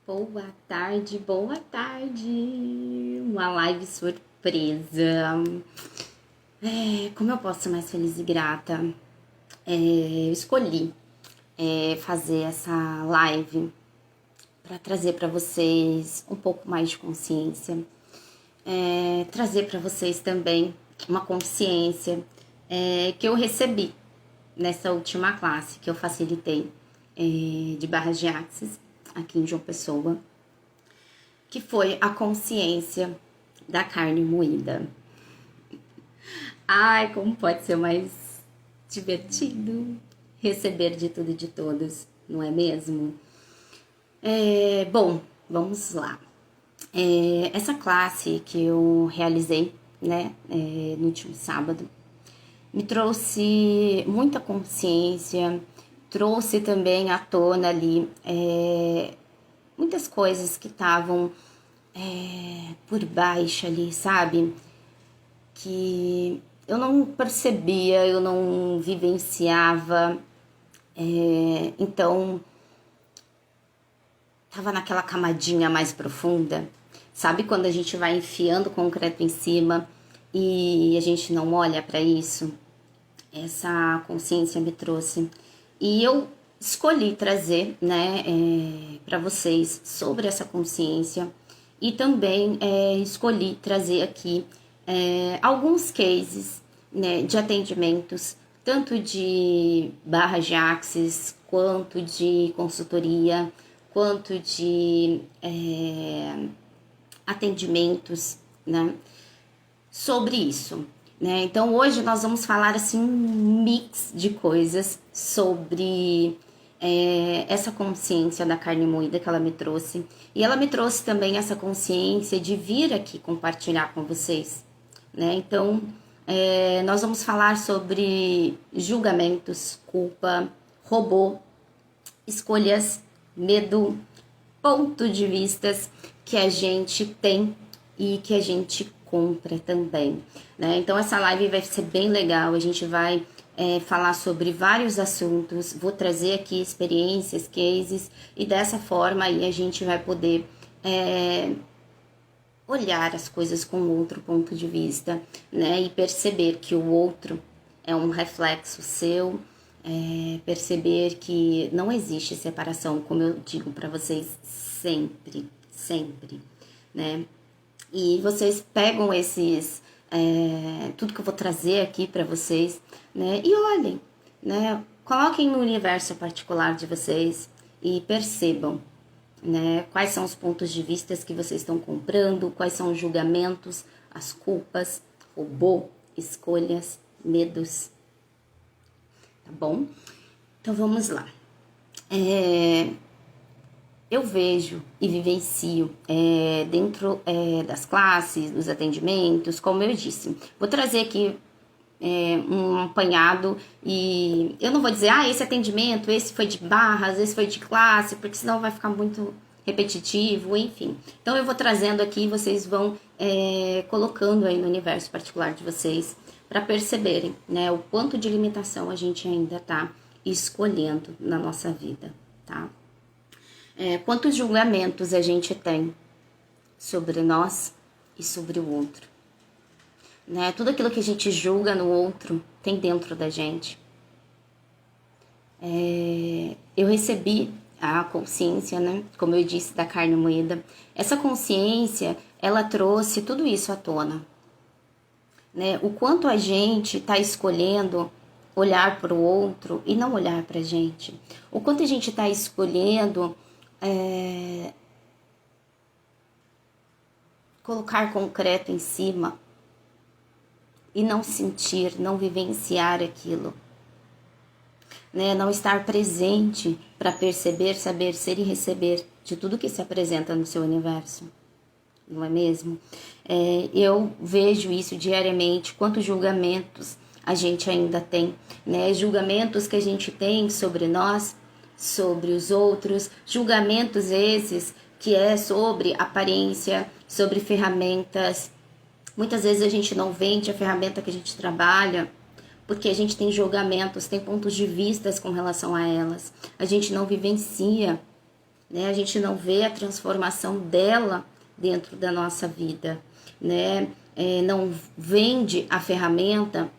Boa tarde, boa tarde. Uma live surpresa. Como eu posso ser mais feliz e grata? Eu escolhi fazer essa live para trazer para vocês um pouco mais de consciência, trazer para vocês também uma consciência que eu recebi nessa última classe que eu facilitei de barras de axis aqui em João Pessoa, que foi a consciência da carne moída. Ai, como pode ser mais divertido receber de tudo e de todos, não é mesmo? Bom, vamos lá. Essa classe que eu realizei, né, no último sábado, me trouxe muita consciência, trouxe também à tona ali muitas coisas que estavam por baixo ali, sabe? Que eu não percebia, eu não vivenciava, então tava naquela camadinha mais profunda, sabe? Quando a gente vai enfiando o concreto em cima e a gente não olha para isso, essa consciência me trouxe. E eu escolhi trazer, né, para vocês sobre essa consciência e também escolhi trazer aqui alguns cases, né, de atendimentos, tanto de barras de axis, quanto de consultoria, quanto de atendimentos, né, sobre isso. Né? Então hoje nós vamos falar assim um mix de coisas sobre essa consciência da carne moída que ela me trouxe. E ela me trouxe também essa consciência de vir aqui compartilhar com vocês. Né? Então nós vamos falar sobre julgamentos, culpa, robô, escolhas, medo, ponto de vistas que a gente tem e que a gente compra também, né? Então essa live vai ser bem legal, a gente vai falar sobre vários assuntos, vou trazer aqui experiências, cases, e dessa forma aí a gente vai poder olhar as coisas com outro ponto de vista, né? E perceber que o outro é um reflexo seu, perceber que não existe separação, como eu digo para vocês sempre, sempre, né? E vocês pegam esses, tudo que eu vou trazer aqui para vocês, né? E olhem, né? Coloquem no universo particular de vocês e percebam, né? Quais são os pontos de vista que vocês estão comprando, quais são os julgamentos, as culpas, robô, escolhas, medos. Tá bom? Então vamos lá. Eu vejo e vivencio dentro das classes, dos atendimentos, como eu disse. Vou trazer aqui um apanhado e eu não vou dizer, esse atendimento, esse foi de barras, esse foi de classe, porque senão vai ficar muito repetitivo, enfim. Então eu vou trazendo aqui, vocês vão colocando aí no universo particular de vocês para perceberem, né, o quanto de limitação a gente ainda tá escolhendo na nossa vida, tá? Quantos julgamentos a gente tem sobre nós e sobre o outro, né? Tudo aquilo que a gente julga no outro tem dentro da gente. Eu recebi a consciência, né? Como eu disse, da carne moída. Essa consciência, ela trouxe tudo isso à tona, né? O quanto a gente está escolhendo olhar para o outro e não olhar para a gente. O quanto a gente está escolhendo colocar concreto em cima e não sentir, não vivenciar aquilo, né? Não estar presente para perceber, saber ser e receber de tudo que se apresenta no seu universo, não é mesmo? Eu vejo isso diariamente, quantos julgamentos a gente ainda tem, né? Julgamentos que a gente tem sobre nós, sobre os outros, julgamentos esses que é sobre aparência, sobre ferramentas. Muitas vezes a gente não vende a ferramenta que a gente trabalha porque a gente tem julgamentos, tem pontos de vistas com relação a elas. A gente não vivencia, né? A gente não vê a transformação dela dentro da nossa vida, né? Não vende a ferramenta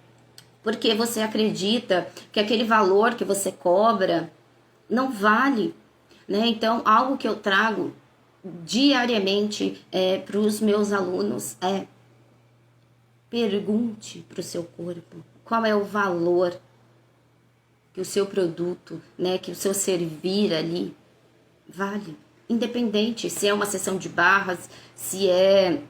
porque você acredita que aquele valor que você cobra não vale, né? Então, algo que eu trago diariamente para os meus alunos é: pergunte para o seu corpo qual é o valor que o seu produto, né, que o seu servir ali vale. Independente se é uma sessão de barras, se é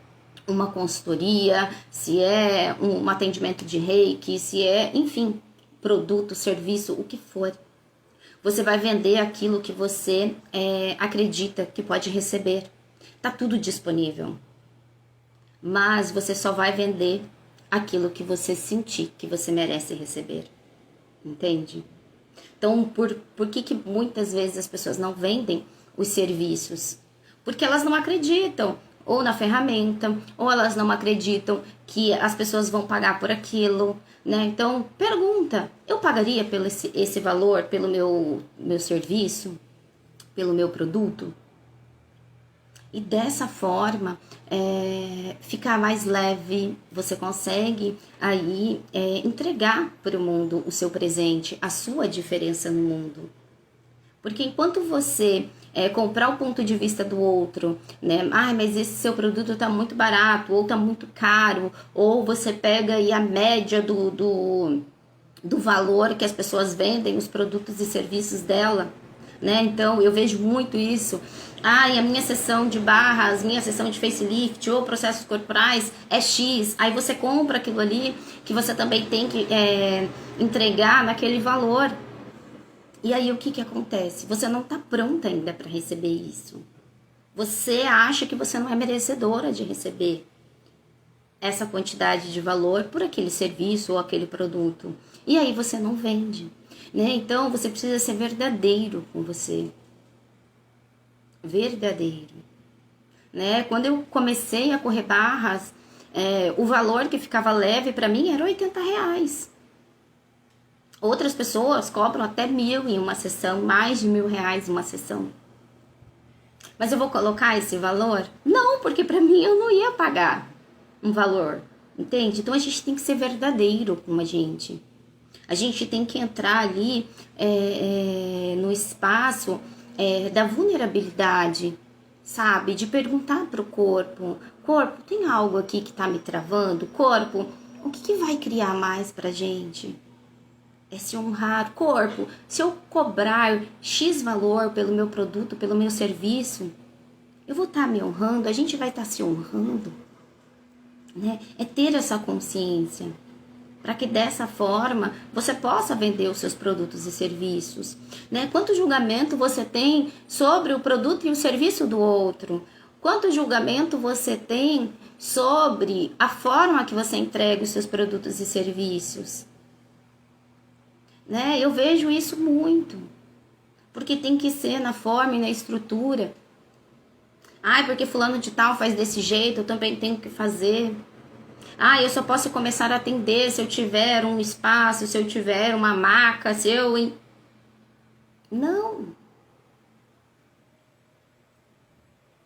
uma consultoria, se é um atendimento de reiki, se é, enfim, produto, serviço, o que for. Você vai vender aquilo que você acredita que pode receber. Tá tudo disponível. Mas você só vai vender aquilo que você sentir que você merece receber. Entende? Então, por que muitas vezes as pessoas não vendem os serviços? Porque elas não acreditam ou na ferramenta, ou elas não acreditam que as pessoas vão pagar por aquilo, né? Então, pergunta: eu pagaria pelo esse valor, pelo meu serviço, pelo meu produto? E dessa forma, ficar mais leve, você consegue aí entregar para o mundo o seu presente, a sua diferença no mundo. Porque enquanto você comprar o ponto de vista do outro, né? Ah, mas esse seu produto tá muito barato, ou tá muito caro, ou você pega aí a média do valor que as pessoas vendem os produtos e serviços dela, né? Então eu vejo muito isso. Ah, e a minha sessão de barras, minha sessão de facelift ou processos corporais é X. Aí você compra aquilo ali que você também tem que entregar naquele valor. E aí o que acontece? Você não está pronta ainda para receber isso. Você acha que você não é merecedora de receber essa quantidade de valor por aquele serviço ou aquele produto. E aí você não vende, né? Então você precisa ser verdadeiro com você. Verdadeiro, né? Quando eu comecei a correr barras, o valor que ficava leve para mim era R$80. Outras pessoas cobram até 1.000 em uma sessão, mais de R$1.000 uma sessão. Mas eu vou colocar esse valor? Não, porque para mim eu não ia pagar um valor, entende? Então a gente tem que ser verdadeiro com a gente. A gente tem que entrar ali no espaço da vulnerabilidade, sabe? De perguntar pro corpo: corpo, tem algo aqui que tá me travando? Corpo, o que vai criar mais pra gente? É se honrar. Corpo, se eu cobrar X valor pelo meu produto, pelo meu serviço, eu vou estar me honrando, a gente vai estar se honrando, né? É ter essa consciência, para que dessa forma você possa vender os seus produtos e serviços, né? Quanto julgamento você tem sobre o produto e o serviço do outro? Quanto julgamento você tem sobre a forma que você entrega os seus produtos e serviços? Né? Eu vejo isso muito, porque tem que ser na forma e na estrutura. Ai, porque fulano de tal faz desse jeito, eu também tenho que fazer. Ah, eu só posso começar a atender se eu tiver um espaço, se eu tiver uma maca, se eu... Não.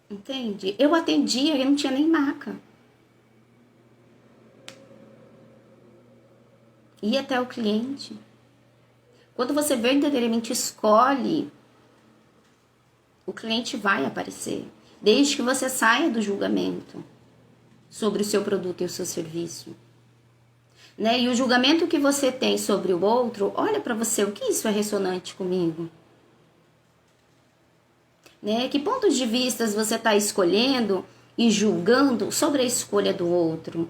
Entende? Eu atendia e não tinha nem maca. Ia até o cliente. Quando você verdadeiramente escolhe, o cliente vai aparecer. Desde que você saia do julgamento sobre o seu produto e o seu serviço, né? E o julgamento que você tem sobre o outro, olha para você, o que isso é ressonante comigo? Né? Que pontos de vista você está escolhendo e julgando sobre a escolha do outro?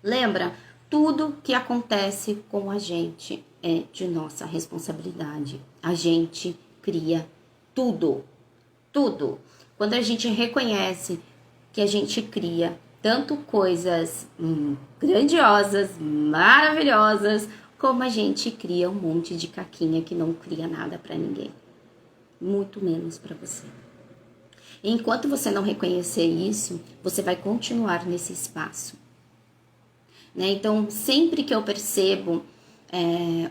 Lembra, tudo que acontece com a gente é de nossa responsabilidade. A gente cria tudo, tudo. Quando a gente reconhece que a gente cria tanto coisas grandiosas, maravilhosas, como a gente cria um monte de caquinha que não cria nada para ninguém, muito menos para você. E enquanto você não reconhecer isso, você vai continuar nesse espaço, né? Então, sempre que eu percebo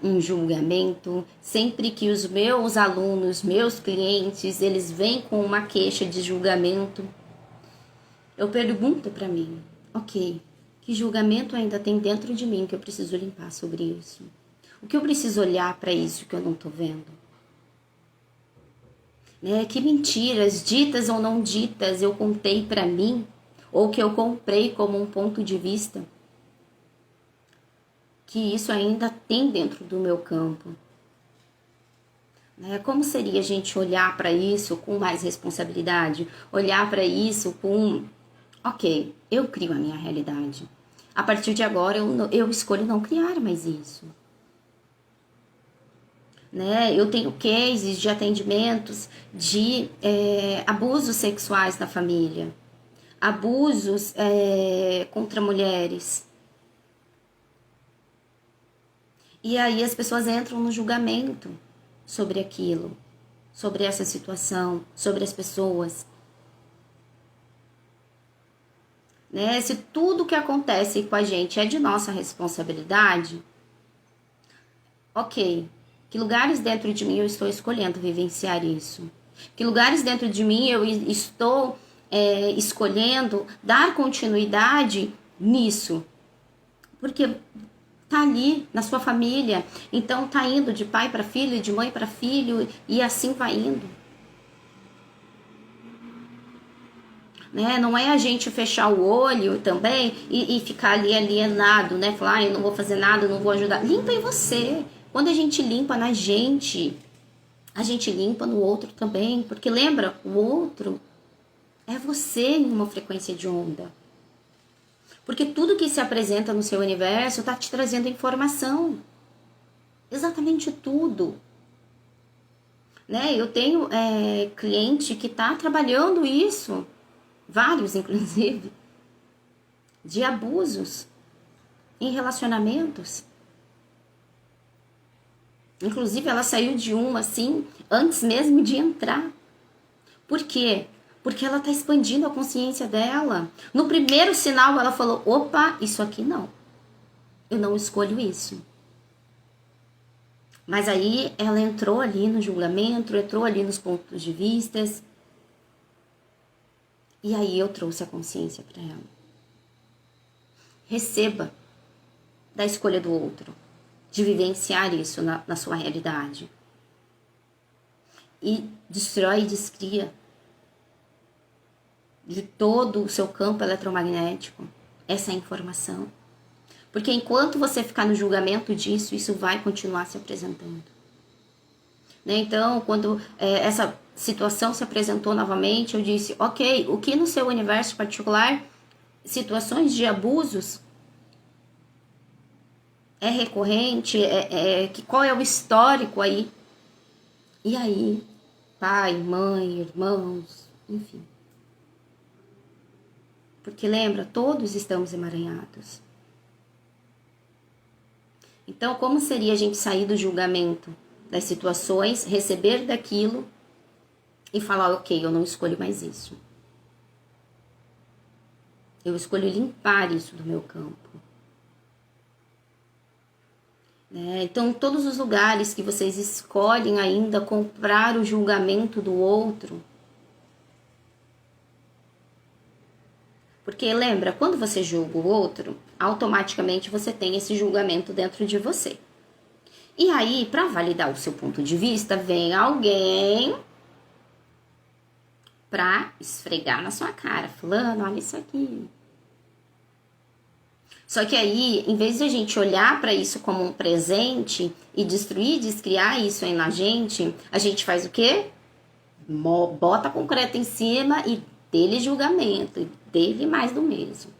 um julgamento, sempre que os meus alunos, meus clientes, eles vêm com uma queixa de julgamento, eu pergunto para mim, ok, que julgamento ainda tem dentro de mim que eu preciso limpar sobre isso? O que eu preciso olhar para isso que eu não tô vendo? Que mentiras, ditas ou não ditas, eu contei para mim, ou que eu comprei como um ponto de vista, que isso ainda tem dentro do meu campo. Como seria a gente olhar para isso com mais responsabilidade? Olhar para isso com, ok, eu crio a minha realidade. A partir de agora eu escolho não criar mais isso. Eu tenho cases de atendimentos de abusos sexuais na família, abusos contra mulheres. E aí as pessoas entram no julgamento sobre aquilo, sobre essa situação, sobre as pessoas. Se tudo que acontece com a gente é de nossa responsabilidade, ok, que lugares dentro de mim eu estou escolhendo vivenciar isso? Que lugares dentro de mim eu estou escolhendo dar continuidade nisso? Porque tá ali na sua família, então tá indo de pai para filho, de mãe para filho, e assim vai indo. Não é a gente fechar o olho também e ficar ali alienado, falar, eu não vou fazer nada, eu não vou ajudar. Limpa em você. Quando a gente limpa na gente, a gente limpa no outro também, porque lembra, o outro é você em uma frequência de onda. Porque tudo que se apresenta no seu universo está te trazendo informação. Exatamente tudo. Eu tenho cliente que está trabalhando isso, vários inclusive, de abusos em relacionamentos. Inclusive ela saiu de uma assim, antes mesmo de entrar. Por quê? Porque ela está expandindo a consciência dela. No primeiro sinal ela falou, opa, isso aqui não. Eu não escolho isso. Mas aí ela entrou ali no julgamento, entrou ali nos pontos de vistas. E aí eu trouxe a consciência para ela. Receba da escolha do outro, de vivenciar isso na sua realidade. E destrói e descria de todo o seu campo eletromagnético essa informação. Porque enquanto você ficar no julgamento disso, isso vai continuar se apresentando. Então, quando essa situação se apresentou novamente, eu disse, ok, o que no seu universo particular, situações de abusos, é recorrente, qual é o histórico aí? E aí, pai, mãe, irmãos, enfim. Porque lembra, todos estamos emaranhados. Então, como seria a gente sair do julgamento das situações, receber daquilo e falar, ok, eu não escolho mais isso. Eu escolho limpar isso do meu campo. Então, todos os lugares que vocês escolhem ainda comprar o julgamento do outro. Porque lembra, quando você julga o outro, automaticamente você tem esse julgamento dentro de você. E aí, para validar o seu ponto de vista, vem alguém para esfregar na sua cara. Fulano, olha isso aqui. Só que aí, em vez de a gente olhar para isso como um presente e destruir, descriar isso aí na gente, a gente faz o quê? Bota concreto em cima e dele julgamento, e dele mais do mesmo.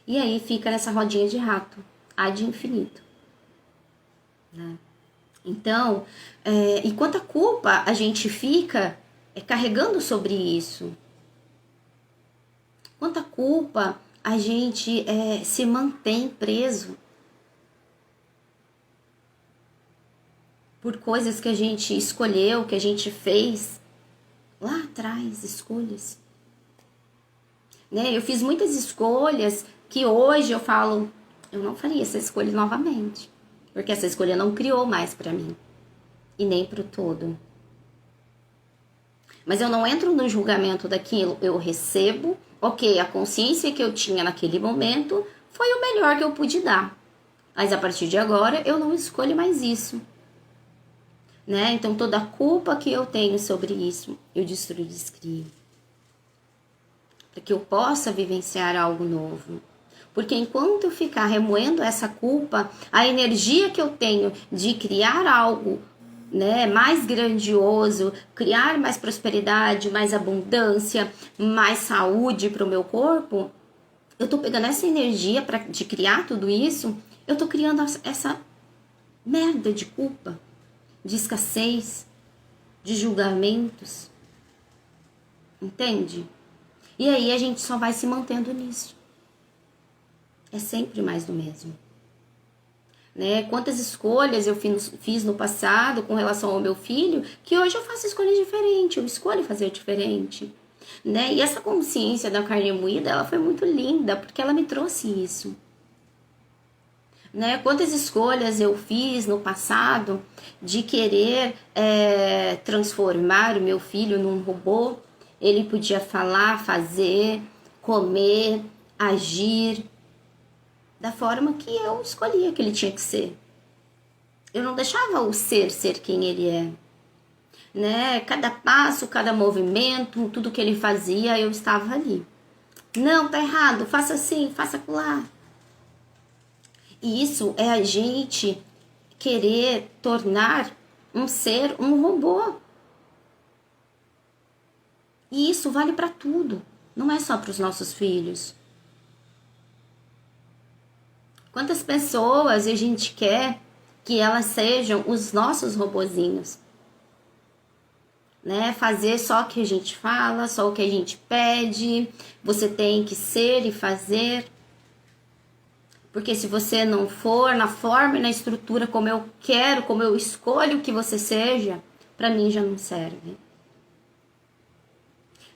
E aí fica nessa rodinha de rato, ad infinito. Então, e quanta culpa a gente fica carregando sobre isso? Quanta culpa a gente se mantém preso por coisas que a gente escolheu, que a gente fez lá atrás, escolhas. Eu fiz muitas escolhas que hoje eu falo, eu não faria essa escolha novamente. porque essa escolha não criou mais para mim e nem para o todo. Mas eu não entro no julgamento daquilo, eu recebo, ok, a consciência que eu tinha naquele momento foi o melhor que eu pude dar. Mas a partir de agora eu não escolho mais isso. Né? Então toda a culpa que eu tenho sobre isso, eu destruo e descrio. Para que eu possa vivenciar algo novo. Porque enquanto eu ficar remoendo essa culpa, a energia que eu tenho de criar algo, né, mais grandioso, criar mais prosperidade, mais abundância, mais saúde para o meu corpo, eu tô pegando essa energia de criar tudo isso, eu tô criando essa merda de culpa, de escassez, de julgamentos, entende? E aí a gente só vai se mantendo nisso. É sempre mais do mesmo. Né? Quantas escolhas eu fiz no passado com relação ao meu filho, que hoje eu faço escolhas diferentes, eu escolho fazer diferente. Né? E essa consciência da carne moída, ela foi muito linda, porque ela me trouxe isso. Né? Quantas escolhas eu fiz no passado de querer transformar o meu filho num robô. Ele podia falar, fazer, comer, agir da forma que eu escolhia que ele tinha que ser. Eu não deixava o ser quem ele é. Né? Cada passo, cada movimento, tudo que ele fazia, eu estava ali. Não, tá errado, faça assim, faça acolá. E isso é a gente querer tornar um ser um robô. E isso vale para tudo, não é só para os nossos filhos. Quantas pessoas a gente quer que elas sejam os nossos robozinhos? Né? Fazer só o que a gente fala, só o que a gente pede, você tem que ser e fazer. Porque se você não for na forma e na estrutura como eu quero, como eu escolho que você seja, para mim já não serve.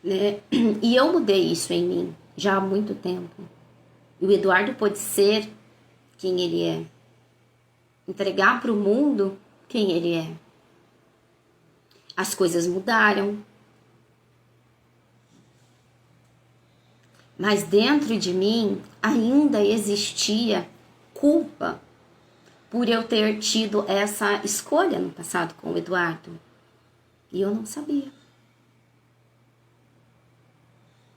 Né? E eu mudei isso em mim já há muito tempo. E o Eduardo pôde ser quem ele é. Entregar para o mundo quem ele é. As coisas mudaram. Mas dentro de mim ainda existia culpa por eu ter tido essa escolha no passado com o Eduardo. E eu não sabia.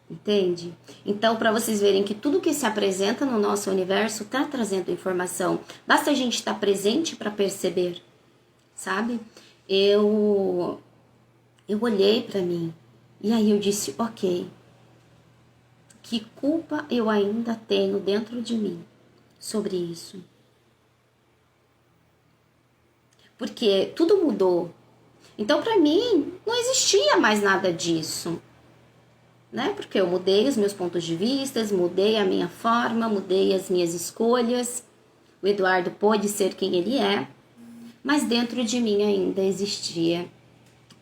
Entende? Então, para vocês verem que tudo que se apresenta no nosso universo está trazendo informação. Basta a gente estar presente para perceber, sabe? Eu olhei para mim e aí eu disse, ok, que culpa eu ainda tenho dentro de mim sobre isso? Porque tudo mudou. Então, para mim, não existia mais nada disso. Né? Porque eu mudei os meus pontos de vista, mudei a minha forma, mudei as minhas escolhas. O Eduardo pôde ser quem ele é, mas dentro de mim ainda existia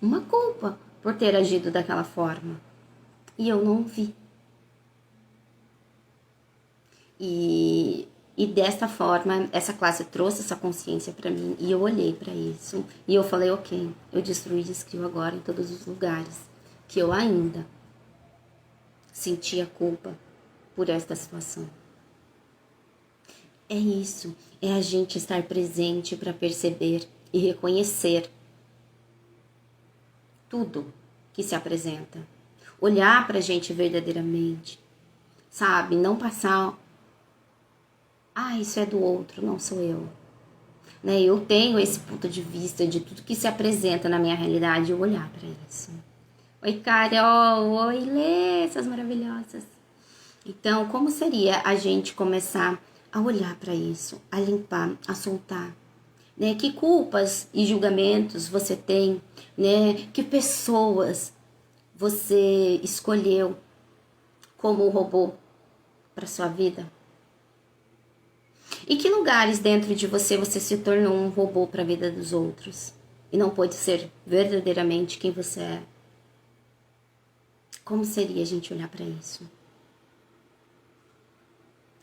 uma culpa por ter agido daquela forma. E eu não vi. E dessa forma, essa classe trouxe essa consciência para mim. E eu olhei para isso. E eu falei, ok, eu destruí e descrio agora em todos os lugares que eu ainda sentia culpa por esta situação. É isso, é a gente estar presente para perceber e reconhecer tudo que se apresenta. Olhar para a gente verdadeiramente, sabe? Não passar, isso é do outro, não sou eu. Né? Eu tenho esse ponto de vista de tudo que se apresenta na minha realidade, eu olhar para isso. Oi, Carol! Oi, Lê! Essas maravilhosas! Então, como seria a gente começar a olhar para isso, a limpar, a soltar? Né? Que culpas e julgamentos você tem? Né? Que pessoas você escolheu como robô para sua vida? E que lugares dentro de você se tornou um robô para a vida dos outros? E não pôde ser verdadeiramente quem você é? Como seria a gente olhar para isso?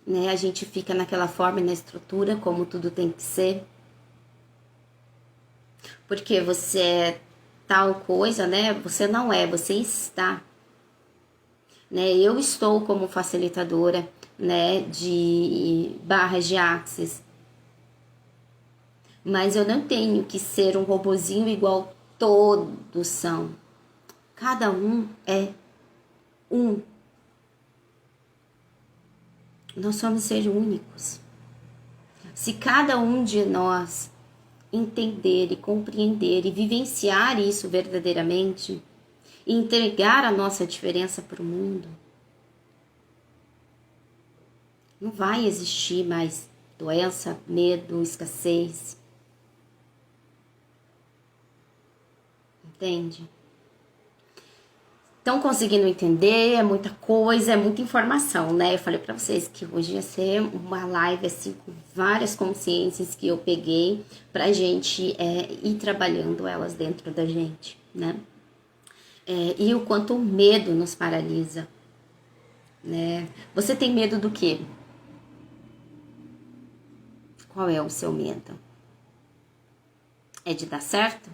Né? A gente fica naquela forma e na estrutura, como tudo tem que ser, Porque você é tal coisa, né? Você não é, você está. Né? Eu estou como facilitadora, né, de barras de Axis, mas eu não tenho que ser um robozinho igual todos são. Cada um é um. Nós somos seres únicos. Se cada um de nós entender e compreender e vivenciar isso verdadeiramente, e entregar a nossa diferença para o mundo, não vai existir mais doença, medo, escassez. Entende? Estão conseguindo entender? É muita coisa, é muita informação, né? Eu falei pra vocês que hoje ia ser uma live assim com várias consciências que eu peguei pra gente ir trabalhando elas dentro da gente, né? E o quanto o medo nos paralisa, né? Você tem medo do quê? Qual é o seu medo? É de dar certo?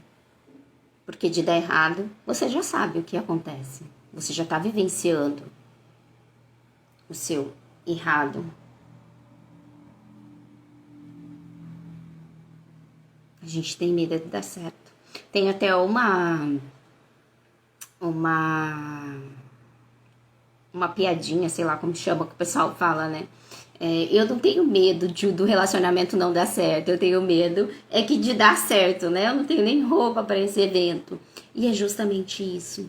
Porque de dar errado, você já sabe o que acontece. Você já está vivenciando o seu errado. A gente tem medo de dar certo. Tem até uma piadinha, sei lá como chama, que o pessoal fala, né? Eu não tenho medo do relacionamento não dar certo. Eu tenho medo que de dar certo, né? Eu não tenho nem roupa para esse evento. E é justamente isso,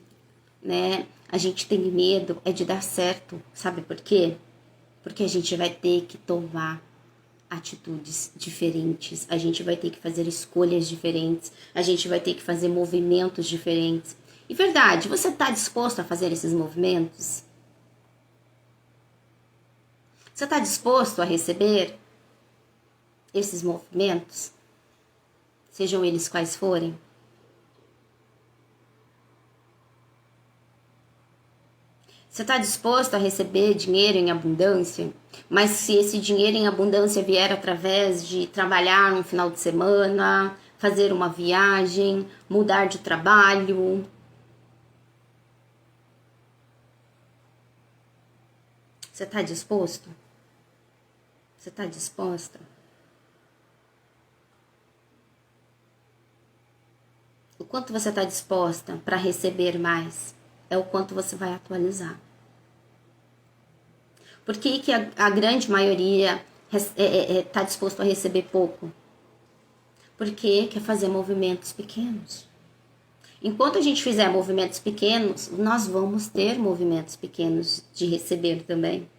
né? A gente tem medo de dar certo. Sabe por quê? Porque a gente vai ter que tomar atitudes diferentes. A gente vai ter que fazer escolhas diferentes. A gente vai ter que fazer movimentos diferentes. E verdade, você está disposto a fazer esses movimentos? Você está disposto a receber esses movimentos? Sejam eles quais forem? Você está disposto a receber dinheiro em abundância? Mas se esse dinheiro em abundância vier através de trabalhar no final de semana, fazer uma viagem, mudar de trabalho, você está disposto? Você está disposta? O quanto você está disposta para receber mais é o quanto você vai atualizar. Por que a grande maioria está disposto a receber pouco? Porque quer fazer movimentos pequenos. Enquanto a gente fizer movimentos pequenos, nós vamos ter movimentos pequenos de receber também.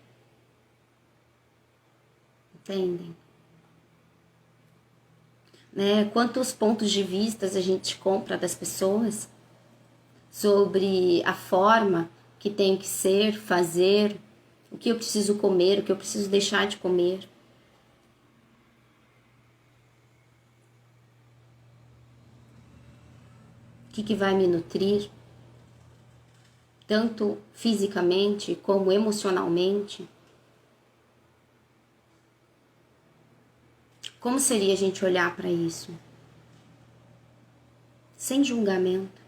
Entendem? Né? Quantos pontos de vista a gente compra das pessoas sobre a forma que tem que ser, fazer, o que eu preciso comer, o que eu preciso deixar de comer. O que vai me nutrir, tanto fisicamente como emocionalmente. Como seria a gente olhar para isso? Sem julgamento.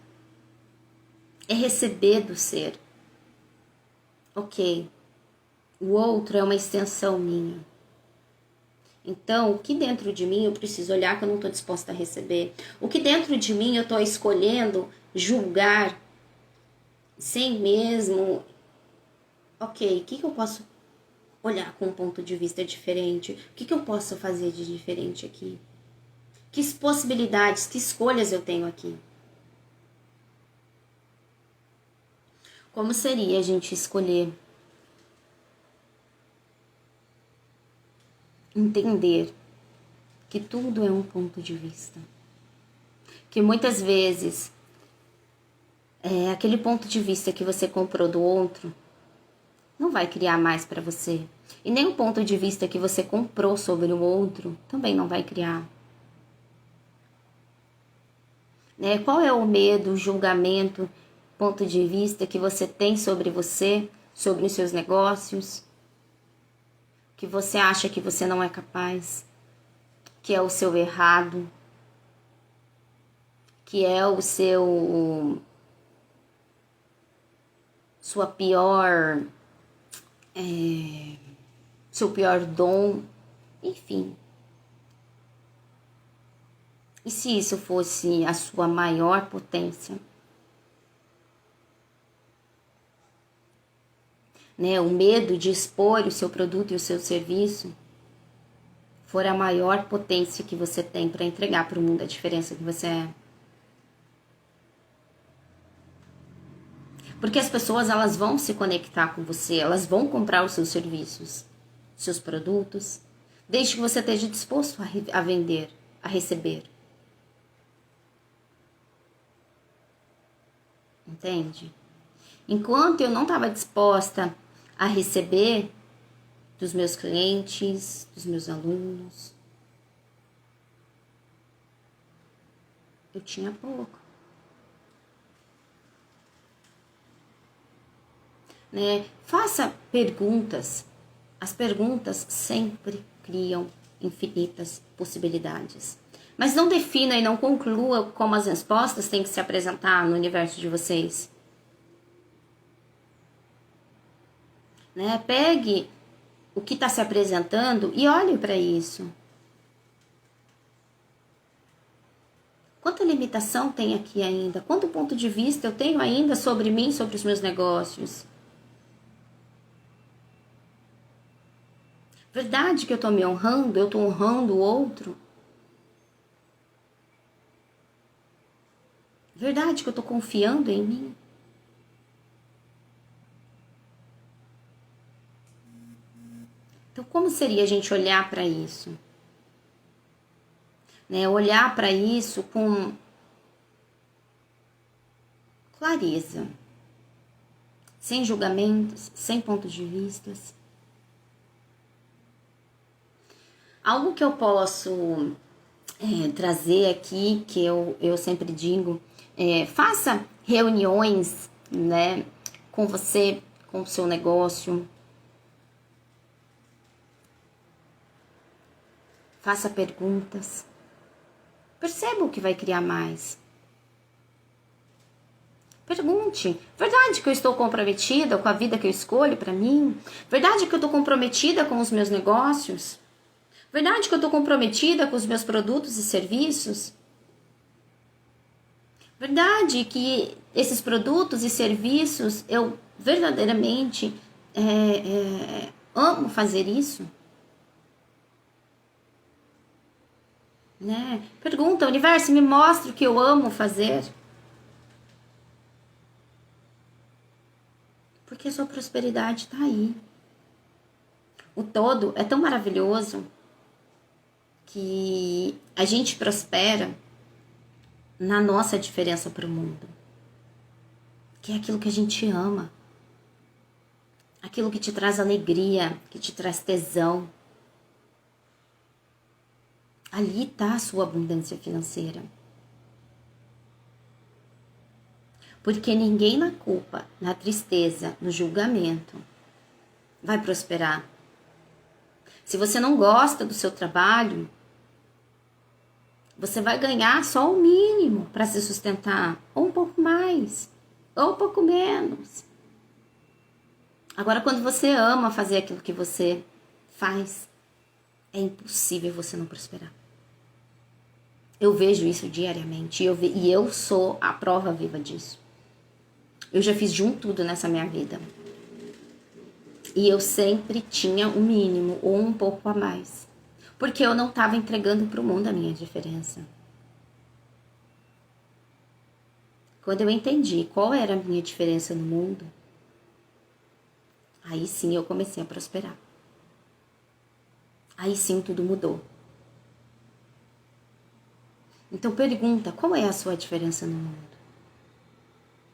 É receber do ser. Ok, o outro é uma extensão minha. Então, o que dentro de mim eu preciso olhar que eu não estou disposta a receber? O que dentro de mim eu estou escolhendo julgar sem mesmo... Ok, o que eu posso olhar com um ponto de vista diferente? O que eu posso fazer de diferente aqui? Que possibilidades, que escolhas eu tenho aqui? Como seria a gente escolher? Entender que tudo é um ponto de vista. Que muitas vezes aquele ponto de vista que você comprou do outro não vai criar mais para você. E nem o ponto de vista que você comprou sobre o outro também não vai criar. Né? Qual é o medo, o julgamento, ponto de vista que você tem sobre você, sobre os seus negócios, que você acha que você não é capaz, que é o seu errado? que é o sua pior, seu pior dom, enfim. E se isso fosse a sua maior potência? Né? O medo de expor o seu produto e o seu serviço for a maior potência que você tem para entregar para o mundo a diferença que você é. Porque as pessoas, elas vão se conectar com você, elas vão comprar os seus serviços, seus produtos, desde que você esteja disposto a vender, a receber. Entende? Enquanto eu não estava disposta a receber dos meus clientes, dos meus alunos, eu tinha pouco. Né? Faça perguntas. As perguntas sempre criam infinitas possibilidades. Mas não defina e não conclua como as respostas têm que se apresentar no universo de vocês. Né? Pegue o que está se apresentando e olhe para isso. Quanta limitação tem aqui ainda? Quanto ponto de vista eu tenho ainda sobre mim, sobre os meus negócios? Verdade que eu estou me honrando? Eu estou honrando o outro? Verdade que eu estou confiando em mim? Então, como seria a gente olhar para isso? Né? Olhar para isso com clareza, sem julgamentos, sem pontos de vista. Algo que eu posso trazer aqui, que eu sempre digo, faça reuniões, né, com você, com o seu negócio. Faça perguntas. Perceba o que vai criar mais. Pergunte. Verdade que eu estou comprometida com a vida que eu escolho para mim? Verdade que eu estou comprometida com os meus negócios? Verdade que eu estou comprometida com os meus produtos e serviços? Verdade que esses produtos e serviços eu verdadeiramente amo fazer isso? Né? Pergunta, universo, me mostra o que eu amo fazer. Porque a sua prosperidade está aí. O todo é tão maravilhoso que a gente prospera na nossa diferença para o mundo. Que é aquilo que a gente ama. Aquilo que te traz alegria, que te traz tesão. Ali está a sua abundância financeira. Porque ninguém na culpa, na tristeza, no julgamento vai prosperar. Se você não gosta do seu trabalho, você vai ganhar só o mínimo para se sustentar, ou um pouco mais, ou um pouco menos. Agora, quando você ama fazer aquilo que você faz, é impossível você não prosperar. Eu vejo isso diariamente e eu sou a prova viva disso. Eu já fiz de um tudo nessa minha vida. E eu sempre tinha o mínimo ou um pouco a mais. Porque eu não estava entregando para o mundo a minha diferença. Quando eu entendi qual era a minha diferença no mundo, aí sim eu comecei a prosperar. Aí sim tudo mudou. Então pergunta, qual é a sua diferença no mundo?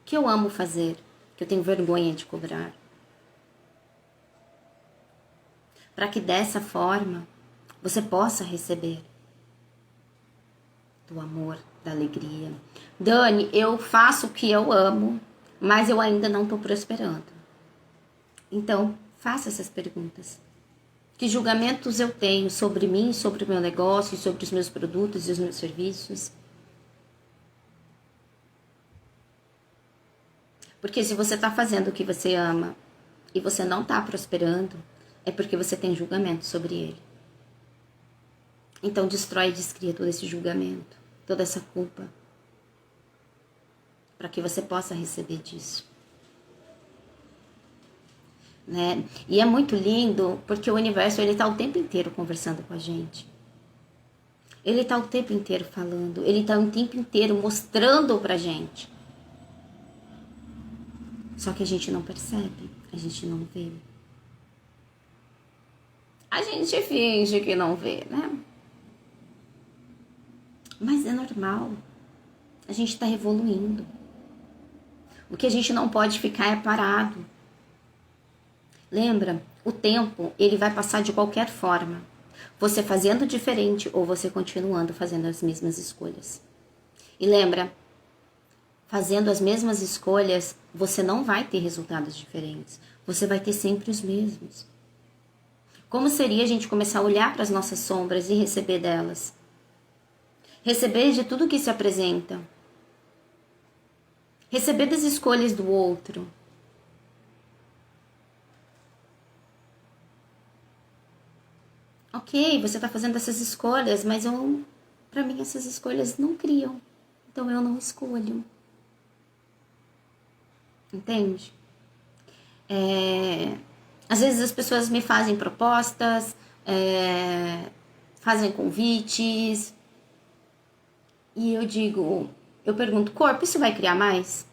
O que eu amo fazer, que eu tenho vergonha de cobrar? Para que dessa forma você possa receber do amor, da alegria. Dani, eu faço o que eu amo, mas eu ainda não estou prosperando. Então, faça essas perguntas. Que julgamentos eu tenho sobre mim, sobre o meu negócio, sobre os meus produtos e os meus serviços? Porque se você está fazendo o que você ama e você não está prosperando, é porque você tem julgamento sobre ele. Então destrói e descria todo esse julgamento, toda essa culpa, para que você possa receber disso. Né? E é muito lindo porque o universo ele está o tempo inteiro conversando com a gente. Ele está o tempo inteiro falando, ele está o tempo inteiro mostrando pra gente. Só que a gente não percebe, a gente não vê. A gente finge que não vê, né? Mas é normal. A gente está evoluindo. O que a gente não pode ficar é parado. Lembra? O tempo, ele vai passar de qualquer forma. Você fazendo diferente ou você continuando fazendo as mesmas escolhas. E lembra, fazendo as mesmas escolhas, você não vai ter resultados diferentes. Você vai ter sempre os mesmos. Como seria a gente começar a olhar para as nossas sombras e receber delas? Receber de tudo que se apresenta. Receber das escolhas do outro. Ok, você está fazendo essas escolhas, mas para mim essas escolhas não criam. Então eu não escolho. Entende? Às vezes as pessoas me fazem propostas, fazem convites, e eu pergunto, corpo, isso vai criar mais?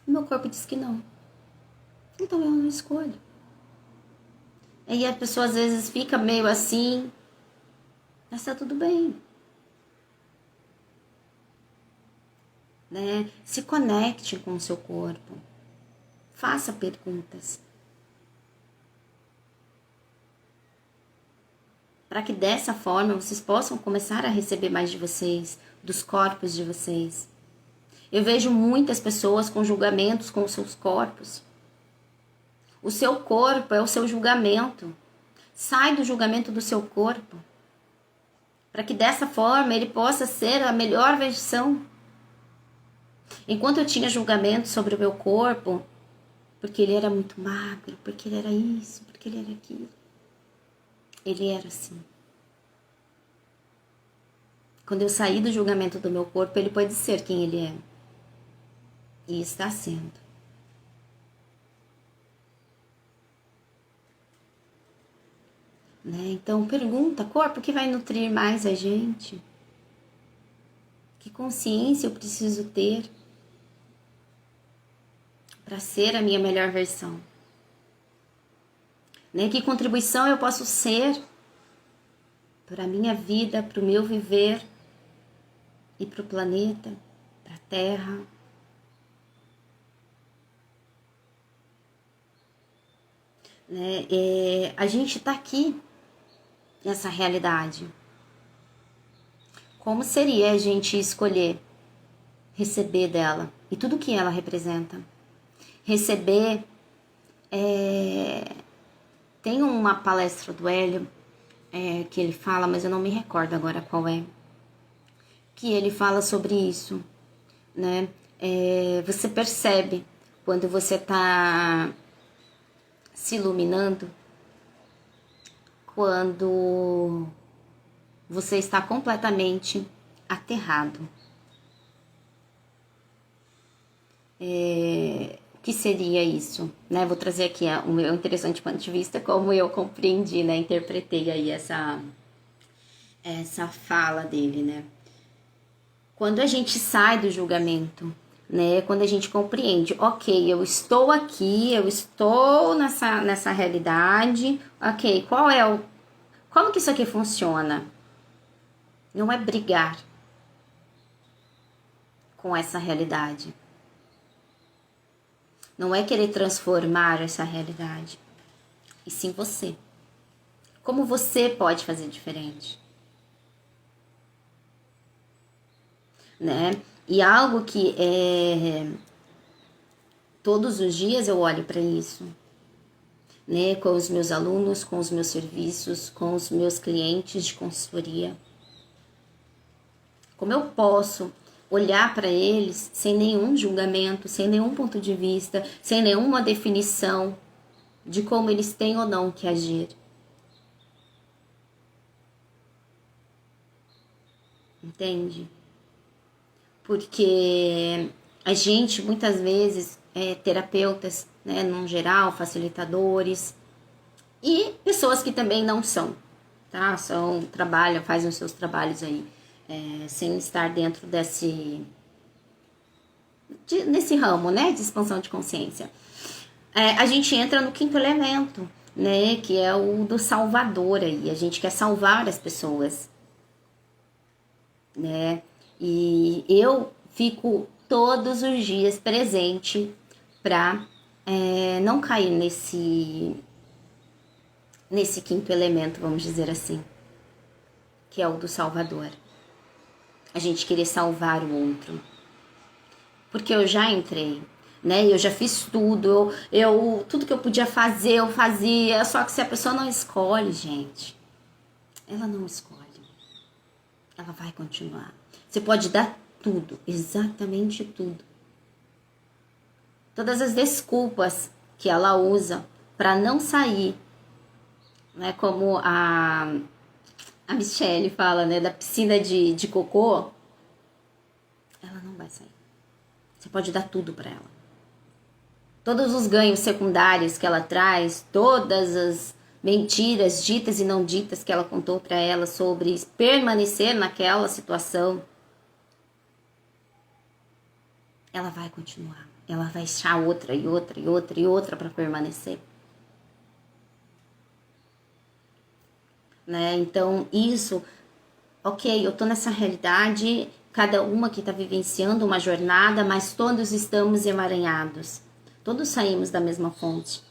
O meu corpo diz que não. Então eu não escolho. E a pessoa às vezes fica meio assim, mas tá tudo bem. Né? Se conecte com o seu corpo. Faça perguntas. Para que dessa forma vocês possam começar a receber mais de vocês, dos corpos de vocês. Eu vejo muitas pessoas com julgamentos com os seus corpos. O seu corpo é o seu julgamento. Sai do julgamento do seu corpo. Para que dessa forma ele possa ser a melhor versão. Enquanto eu tinha julgamento sobre o meu corpo, porque ele era muito magro, porque ele era isso, porque ele era aquilo. Ele era assim. Quando eu saí do julgamento do meu corpo, ele pode ser quem ele é. E está sendo. Né? Então pergunta, corpo, o que vai nutrir mais a gente? Que consciência eu preciso ter para ser a minha melhor versão? Né? Que contribuição eu posso ser para a minha vida, para o meu viver e para o planeta, para a Terra? Né? A gente está aqui nessa realidade. Como seria a gente escolher receber dela e tudo que ela representa? Receber. Tem uma palestra do Hélio que ele fala, mas eu não me recordo agora qual é, que ele fala sobre isso, né? Você percebe quando você está se iluminando, quando você está completamente aterrado. O que seria isso? Né? Vou trazer aqui o meu interessante ponto de vista, como eu compreendi, né? Interpretei aí essa fala dele, né? Quando a gente sai do julgamento, né? Quando a gente compreende, ok, eu estou aqui, eu estou nessa realidade, ok, como que isso aqui funciona? Não é brigar com essa realidade. Não é querer transformar essa realidade, e sim você. Como você pode fazer diferente? Né? E algo que todos os dias eu olho para isso, né? Com os meus alunos, com os meus serviços, com os meus clientes de consultoria. Como eu posso olhar para eles sem nenhum julgamento, sem nenhum ponto de vista, sem nenhuma definição de como eles têm ou não que agir. Entende? Porque a gente, muitas vezes, terapeutas, né, num geral, facilitadores, e pessoas que também não são, tá? Trabalham, fazem os seus trabalhos aí, sem estar dentro nesse ramo, né, de expansão de consciência. A gente entra no quinto elemento, né, que é o do salvador aí. A gente quer salvar as pessoas, né? E eu fico todos os dias presente para não cair nesse quinto elemento, vamos dizer assim, que é o do salvador. A gente querer salvar o outro. Porque eu já entrei, né? Eu já fiz tudo, tudo que eu podia fazer, eu fazia. Só que se a pessoa não escolhe, gente, ela não escolhe. Ela vai continuar. Você pode dar tudo, exatamente tudo. Todas as desculpas que ela usa para não sair, né? Como a Michelle fala, né? Da piscina de cocô, ela não vai sair. Você pode dar tudo para ela. Todos os ganhos secundários que ela traz, todas as mentiras ditas e não ditas que ela contou para ela sobre permanecer naquela situação, ela vai continuar. Ela vai achar outra e outra e outra e outra para permanecer. Né? Então, isso, ok, eu tô nessa realidade, cada uma que está vivenciando uma jornada, mas todos estamos emaranhados. Todos saímos da mesma fonte,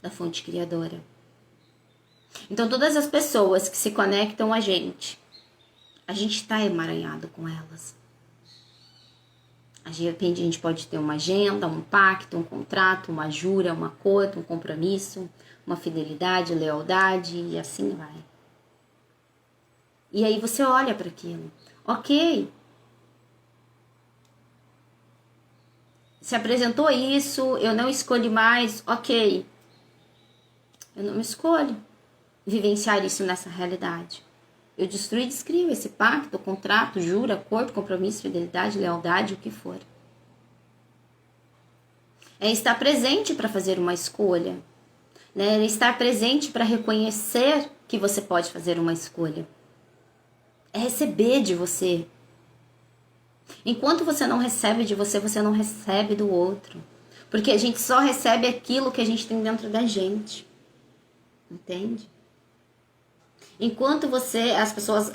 da fonte criadora. Então, todas as pessoas que se conectam a gente está emaranhado com elas. De repente, a gente pode ter uma agenda, um pacto, um contrato, uma jura, um acordo, um compromisso, uma fidelidade, lealdade e assim vai. E aí você olha para aquilo. Ok. Se apresentou isso, eu não escolhi mais, ok. Eu não escolho vivenciar isso nessa realidade. Eu destruo e descrevo esse pacto, contrato, jura, acordo, compromisso, fidelidade, lealdade, o que for. É estar presente para fazer uma escolha. Né? É estar presente para reconhecer que você pode fazer uma escolha. É receber de você. Enquanto você não recebe de você, você não recebe do outro. Porque a gente só recebe aquilo que a gente tem dentro da gente. Entende? Enquanto as pessoas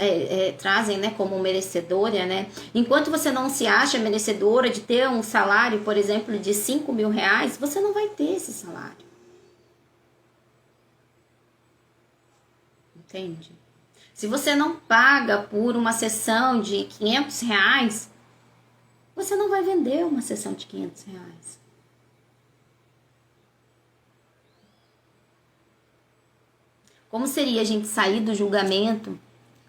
trazem, né, como merecedora, né? Enquanto você não se acha merecedora de ter um salário, por exemplo, de 5 mil reais, você não vai ter esse salário. Entende? Se você não paga por uma sessão de 500 reais, você não vai vender uma sessão de 500 reais. Como seria a gente sair do julgamento,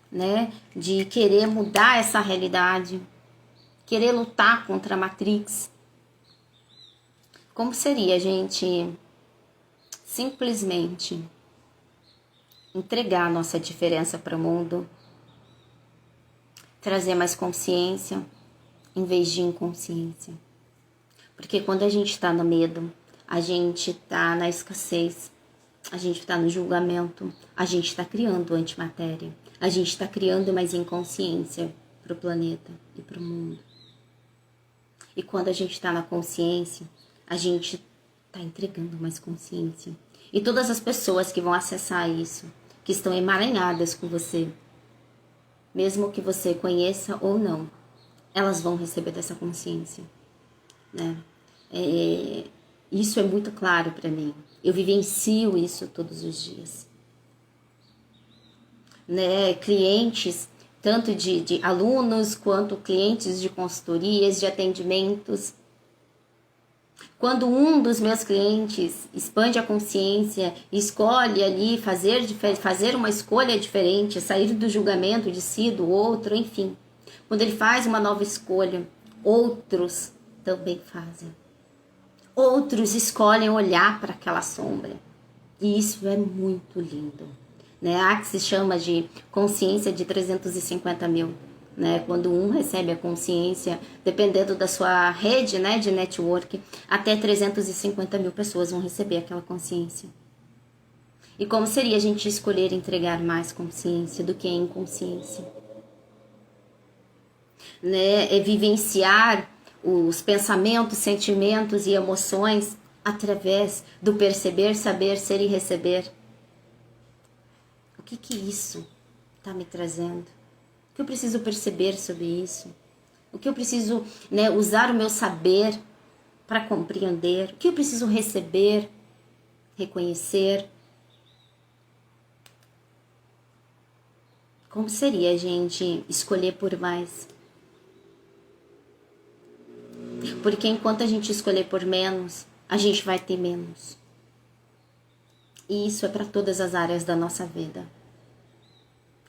né, de querer mudar essa realidade, querer lutar contra a Matrix? Como seria a gente simplesmente entregar a nossa diferença para o mundo, trazer mais consciência em vez de inconsciência? Porque quando a gente está no medo, a gente está na escassez, a gente está no julgamento, a gente está criando antimatéria, a gente está criando mais inconsciência para o planeta e para o mundo. E quando a gente está na consciência, a gente está entregando mais consciência. E todas as pessoas que vão acessar isso, que estão emaranhadas com você, mesmo que você conheça ou não, elas vão receber dessa consciência, né? Isso é muito claro para mim. Eu vivencio isso todos os dias. Né? Clientes, tanto de alunos, quanto clientes de consultorias, de atendimentos. Quando um dos meus clientes expande a consciência, escolhe ali fazer uma escolha diferente, sair do julgamento de si, do outro, enfim. Quando ele faz uma nova escolha, outros também fazem. Outros escolhem olhar para aquela sombra. E isso é muito lindo. Né? Há que se chama de consciência de 350 mil. Né? Quando um recebe a consciência, dependendo da sua rede, né, de network, até 350 mil pessoas vão receber aquela consciência. E como seria a gente escolher entregar mais consciência do que inconsciência? Né? É vivenciar os pensamentos, sentimentos e emoções através do perceber, saber, ser e receber. O que isso está me trazendo? O que eu preciso perceber sobre isso? O que eu preciso, né, usar o meu saber para compreender? O que eu preciso receber, reconhecer? Como seria a gente escolher por mais? Porque enquanto a gente escolher por menos, a gente vai ter menos. E isso é para todas as áreas da nossa vida.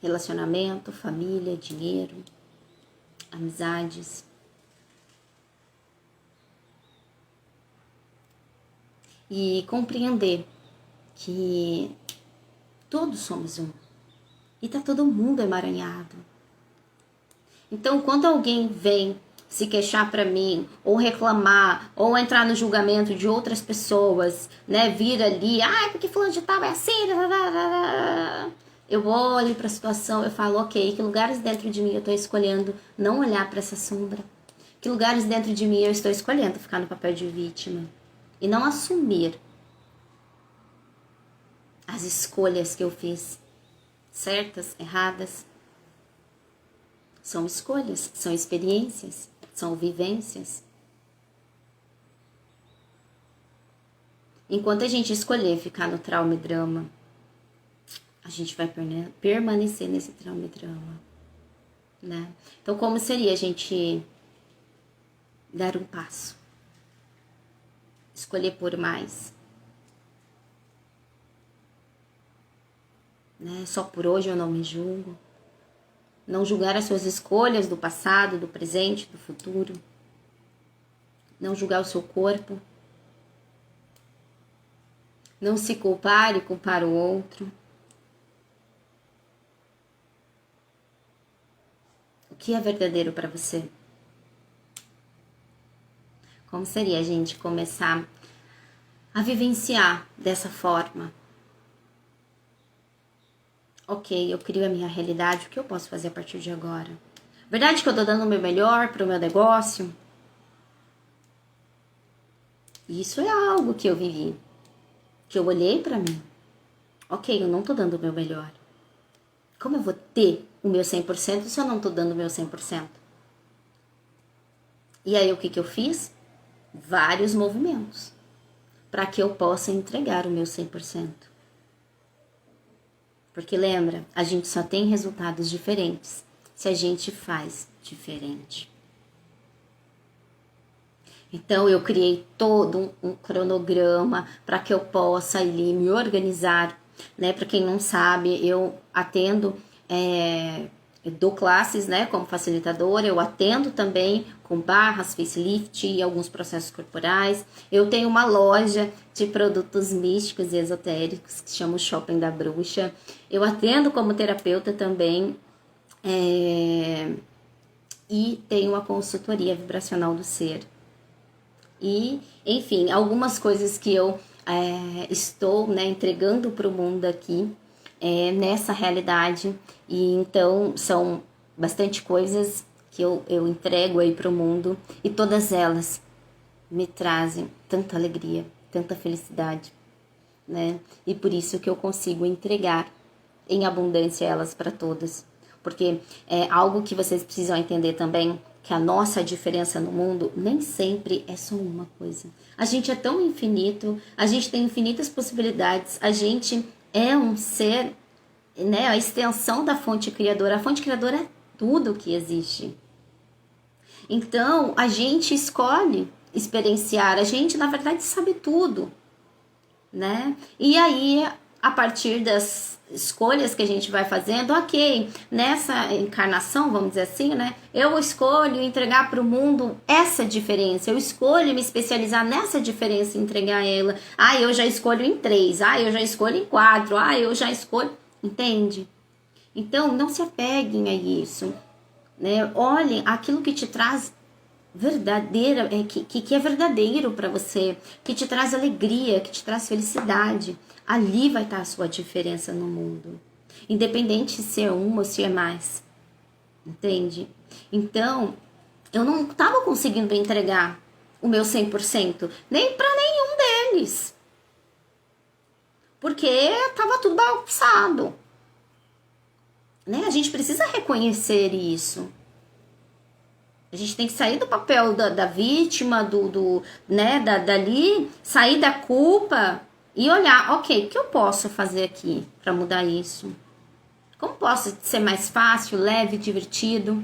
Relacionamento, família, dinheiro, amizades. E compreender que todos somos um. E tá todo mundo emaranhado. Então, quando alguém vem se queixar para mim, ou reclamar, ou entrar no julgamento de outras pessoas, né, vir ali, porque fulano de tal é assim, eu olho para a situação, eu falo, ok, que lugares dentro de mim eu estou escolhendo não olhar para essa sombra? Que lugares dentro de mim eu estou escolhendo ficar no papel de vítima? E não assumir as escolhas que eu fiz, certas, erradas. São escolhas, são experiências, são vivências. Enquanto a gente escolher ficar no trauma e drama, a gente vai permanecer nesse trauma e drama, né? Então, como seria a gente dar um passo? Escolher por mais. Né? Só por hoje eu não me julgo. Não julgar as suas escolhas do passado, do presente, do futuro. Não julgar o seu corpo. Não se culpar e culpar o outro. O que é verdadeiro para você? Como seria a gente começar a vivenciar dessa forma? Ok, eu crio a minha realidade, o que eu posso fazer a partir de agora? Verdade que eu tô dando o meu melhor pro meu negócio? Isso é algo que eu vivi, que eu olhei pra mim. Ok, eu não tô dando o meu melhor. Como eu vou ter o meu 100% se eu não tô dando o meu 100%? E aí o que eu fiz? Vários movimentos para que eu possa entregar o meu 100%. Porque lembra, a gente só tem resultados diferentes se a gente faz diferente. Então eu criei todo um cronograma para que eu possa ali me organizar, né? Para quem não sabe, eu atendo, eu dou classes, né? Como facilitadora, eu atendo também com barras, facelift e alguns processos corporais. Eu tenho uma loja de produtos místicos e esotéricos que se chama o Shopping da Bruxa. Eu atendo como terapeuta também e tenho uma consultoria vibracional do ser. E, enfim, algumas coisas que eu estou, né, entregando para o mundo aqui nessa realidade. E então são bastante coisas que eu entrego aí para o mundo e todas elas me trazem tanta alegria, tanta felicidade, né? E por isso que eu consigo entregar em abundância elas para todas. Porque é algo que vocês precisam entender também, que a nossa diferença no mundo nem sempre é só uma coisa. A gente é tão infinito, a gente tem infinitas possibilidades, a gente é um ser, né, a extensão da fonte criadora. A fonte criadora é tudo que existe. Então, a gente escolhe experienciar, a gente, na verdade, sabe tudo, né? E aí, a partir das escolhas que a gente vai fazendo, ok, nessa encarnação, vamos dizer assim, né? Eu escolho entregar para o mundo essa diferença, eu escolho me especializar nessa diferença e entregar ela. Ah, eu já escolho em 3, ah, eu já escolho em 4, ah, eu já escolho. Entende? Então, não se apeguem a isso, né? Olhem aquilo que te traz verdadeira, que é verdadeiro para você, que te traz alegria, que te traz felicidade. Ali vai estar a sua diferença no mundo. Independente se é uma ou se é mais. Entende? Então, eu não estava conseguindo entregar o meu 100%, nem para nenhum deles. Porque estava tudo bagunçado. Né? A gente precisa reconhecer isso. A gente tem que sair do papel da vítima, né, dali, sair da culpa e olhar, ok, o que eu posso fazer aqui para mudar isso? Como posso ser mais fácil, leve, divertido?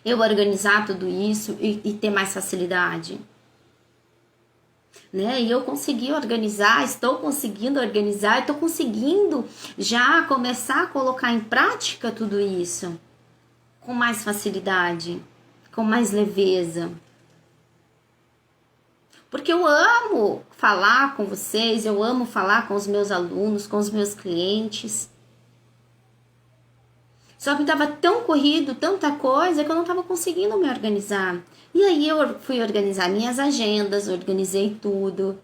Eu organizar tudo isso e ter mais facilidade? Né? E eu consegui organizar, estou conseguindo organizar, estou conseguindo já começar a colocar em prática tudo isso com mais facilidade, com mais leveza. Porque eu amo falar com vocês, eu amo falar com os meus alunos, com os meus clientes. Só que estava tão corrido, tanta coisa, que eu não estava conseguindo me organizar. E aí eu fui organizar minhas agendas, organizei tudo.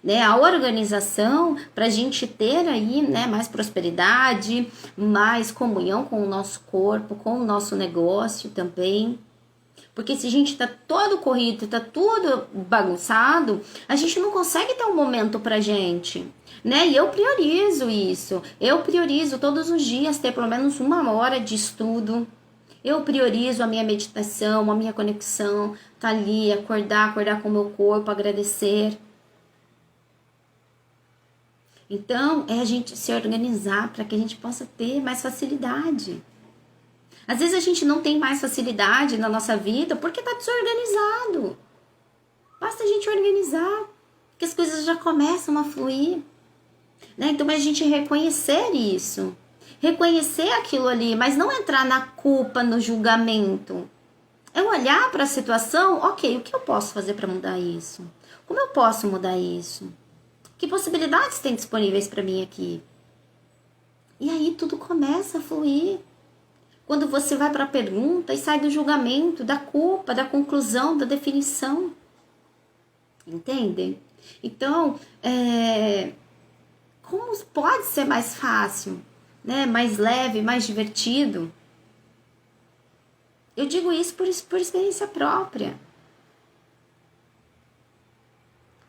Né? A organização para a gente ter aí, né, mais prosperidade, mais comunhão com o nosso corpo, com o nosso negócio também. Porque se a gente tá todo corrido, tá tudo bagunçado, a gente não consegue ter um momento pra gente, né? E eu priorizo isso. Eu priorizo todos os dias ter pelo menos 1 hora de estudo. Eu priorizo a minha meditação, a minha conexão, tá ali, acordar com o meu corpo, agradecer. Então, é a gente se organizar para que a gente possa ter mais facilidade. Às vezes a gente não tem mais facilidade na nossa vida porque está desorganizado. Basta a gente organizar, que as coisas já começam a fluir. Né? Então a gente reconhecer isso. Reconhecer aquilo ali, mas não entrar na culpa, no julgamento. É olhar para a situação, ok, o que eu posso fazer para mudar isso? Como eu posso mudar isso? Que possibilidades tem disponíveis para mim aqui? E aí tudo começa a fluir. Quando você vai para a pergunta e sai do julgamento, da culpa, da conclusão, da definição. Entendem? Então, como pode ser mais fácil, né? Mais leve, mais divertido? Eu digo isso por experiência própria.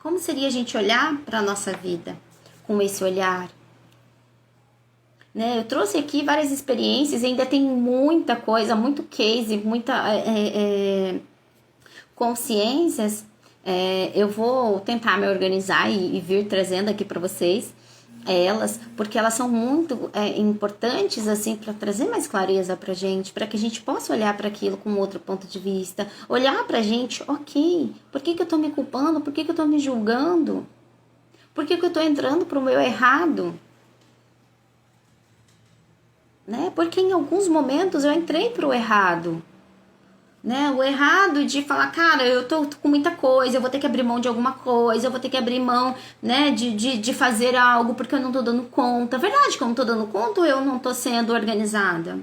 Como seria a gente olhar para a nossa vida com esse olhar? Né? Eu trouxe aqui várias experiências, ainda tem muita coisa, muito case, muita consciências. Eu vou tentar me organizar e vir trazendo aqui para vocês elas, porque elas são muito importantes assim para trazer mais clareza para gente, para que a gente possa olhar para aquilo com outro ponto de vista, olhar para a gente, ok, por que eu tô me culpando, por que eu tô me julgando, por que eu tô entrando pro meu errado? Né? Porque em alguns momentos eu entrei pro errado, né? O errado de falar, cara, eu tô com muita coisa, eu vou ter que abrir mão de alguma coisa, eu vou ter que abrir mão, né, de fazer algo porque eu não tô dando conta. Verdade que eu não tô dando conta ou eu não tô sendo organizada?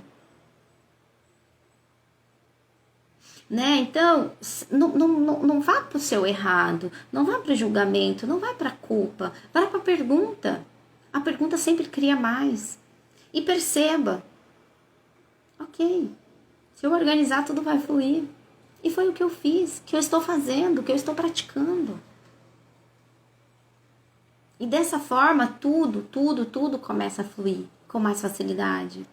Né? Então, não vá pro seu errado, não vá pro julgamento, não vá pra culpa, vá pra pergunta. A pergunta sempre cria mais. E perceba, ok, se eu organizar tudo vai fluir. E foi o que eu fiz, que eu estou fazendo, que eu estou praticando. E dessa forma, tudo começa a fluir com mais facilidade.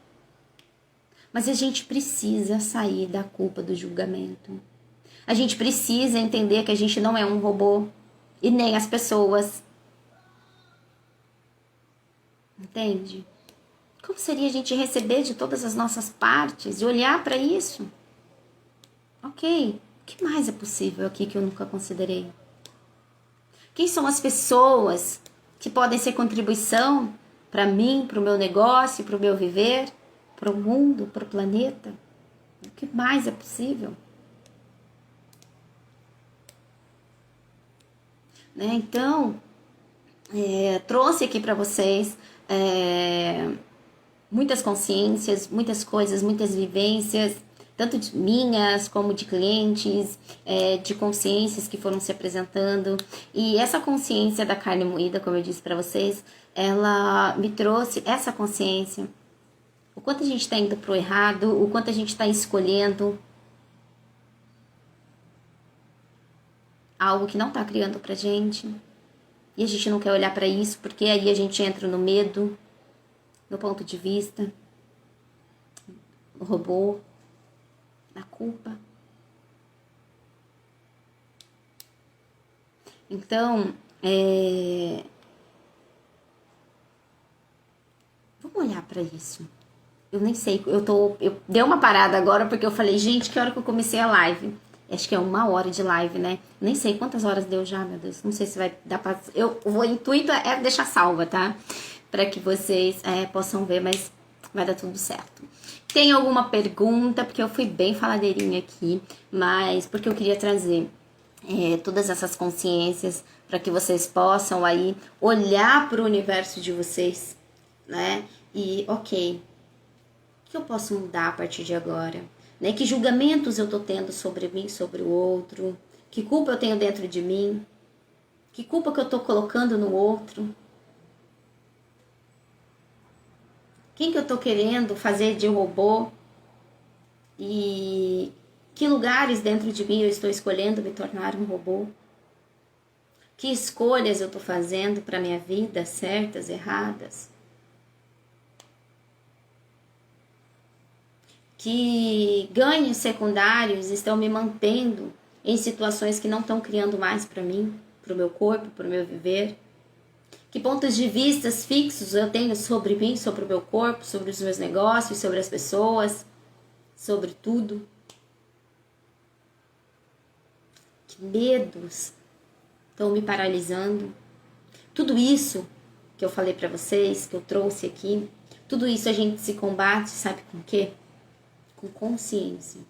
Mas a gente precisa sair da culpa do julgamento. A gente precisa entender que a gente não é um robô e nem as pessoas. Entende? Como seria a gente receber de todas as nossas partes e olhar para isso? Ok, o que mais é possível aqui que eu nunca considerei? Quem são as pessoas que podem ser contribuição para mim, para o meu negócio, para o meu viver, para o mundo, para o planeta. O que mais é possível? Né? Então, trouxe aqui para vocês muitas consciências, muitas coisas, muitas vivências, tanto de minhas como de clientes, de consciências que foram se apresentando. E essa consciência da carne moída, como eu disse para vocês, ela me trouxe essa consciência. O quanto a gente está indo pro errado, o quanto a gente está escolhendo algo que não está criando pra gente. E a gente não quer olhar para isso, porque aí a gente entra no medo, no ponto de vista, no robô, na culpa. Então, vamos olhar para isso. Eu nem sei, eu dei uma parada agora porque eu falei, gente, que hora que eu comecei a live? Acho que é 1 hora de live, né? Nem sei quantas horas deu já, meu Deus. Não sei se vai dar pra... O intuito é deixar salva, tá? Para que vocês possam ver, mas vai dar tudo certo. Tem alguma pergunta? Porque eu fui bem faladeirinha aqui, mas porque eu queria trazer todas essas consciências para que vocês possam aí olhar para o universo de vocês, né? E, ok, o que eu posso mudar a partir de agora? Né? Que julgamentos eu tô tendo sobre mim, sobre o outro? Que culpa eu tenho dentro de mim? Que culpa que eu tô colocando no outro? Quem que eu tô querendo fazer de robô? E que lugares dentro de mim eu estou escolhendo me tornar um robô? Que escolhas eu tô fazendo para minha vida, certas, erradas? Que ganhos secundários estão me mantendo em situações que não estão criando mais para mim, para o meu corpo, para o meu viver. Que pontos de vista fixos eu tenho sobre mim, sobre o meu corpo, sobre os meus negócios, sobre as pessoas, sobre tudo. Que medos estão me paralisando. Tudo isso que eu falei para vocês, que eu trouxe aqui, tudo isso a gente se combate, sabe com o quê? Com consciência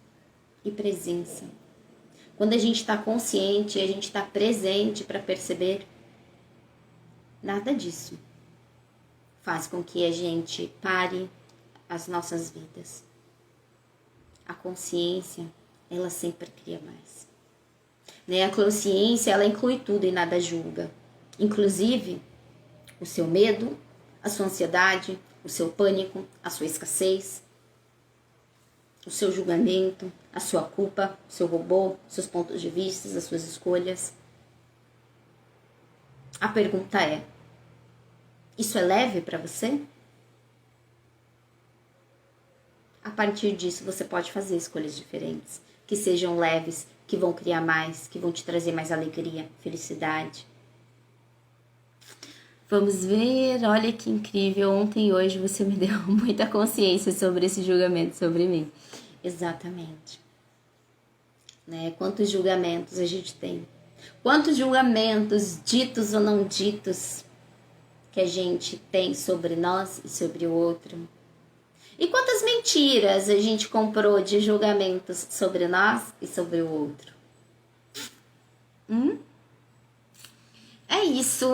e presença. Quando a gente está consciente, a gente está presente para perceber, nada disso faz com que a gente pare as nossas vidas. A consciência, ela sempre cria mais. Né? A consciência, ela inclui tudo e nada julga. Inclusive, o seu medo, a sua ansiedade, o seu pânico, a sua escassez, o seu julgamento, a sua culpa, o seu robô, seus pontos de vista, as suas escolhas. A pergunta é, isso é leve para você? A partir disso, você pode fazer escolhas diferentes, que sejam leves, que vão criar mais, que vão te trazer mais alegria, felicidade. Vamos ver, olha que incrível, ontem e hoje você me deu muita consciência sobre esse julgamento sobre mim. Exatamente. Né? Quantos julgamentos a gente tem? Quantos julgamentos, ditos ou não ditos, que a gente tem sobre nós e sobre o outro? E quantas mentiras a gente comprou de julgamentos sobre nós e sobre o outro? É isso.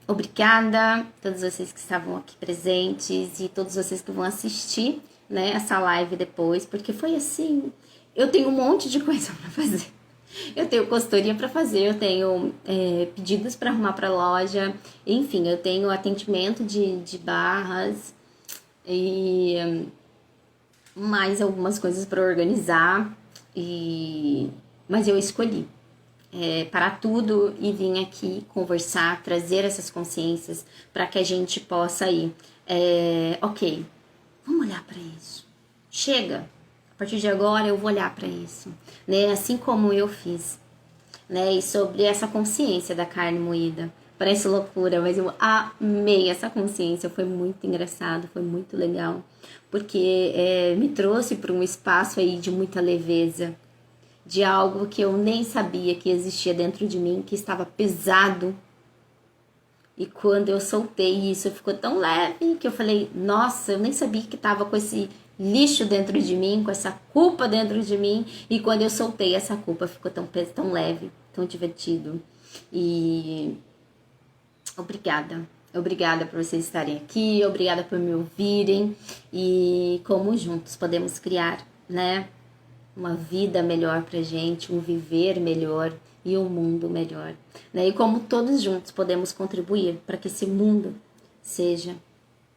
Obrigada a todos vocês que estavam aqui presentes e todos vocês que vão assistir, né, essa live depois, porque foi assim, eu tenho um monte de coisa para fazer. Eu tenho consultoria para fazer, eu tenho pedidos para arrumar para loja, enfim, eu tenho atendimento de barras e mais algumas coisas para organizar, mas eu escolhi parar tudo e vir aqui conversar, trazer essas consciências para que a gente possa ir, ok, vamos olhar para isso. Chega, a partir de agora eu vou olhar para isso, né? Assim como eu fiz, né? E sobre essa consciência da carne moída. Parece loucura, mas eu amei essa consciência, foi muito engraçado, foi muito legal, porque me trouxe para um espaço aí de muita leveza, de algo que eu nem sabia que existia dentro de mim, que estava pesado E quando eu soltei isso, ficou tão leve que eu falei, nossa, eu nem sabia que tava com esse lixo dentro de mim, com essa culpa dentro de mim. E quando eu soltei essa culpa, ficou tão leve, tão divertido. E obrigada. Obrigada por vocês estarem aqui, obrigada por me ouvirem. E como juntos podemos criar, né, uma vida melhor pra gente, um viver melhor e um mundo melhor, né? E como todos juntos podemos contribuir para que esse mundo seja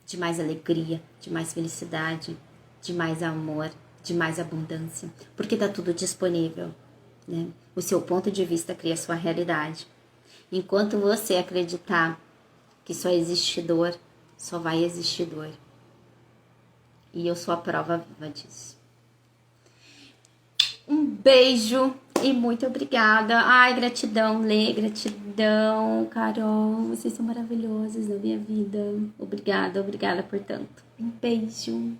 de mais alegria, de mais felicidade, de mais amor, de mais abundância, porque tá tudo disponível, né? O seu ponto de vista cria a sua realidade. Enquanto você acreditar que só existe dor, só vai existir dor. E eu sou a prova viva disso. Um beijo e muito obrigada. Ai, gratidão, Lê, gratidão, Carol. Vocês são maravilhosas na minha vida. Obrigada, obrigada por tanto. Um beijo.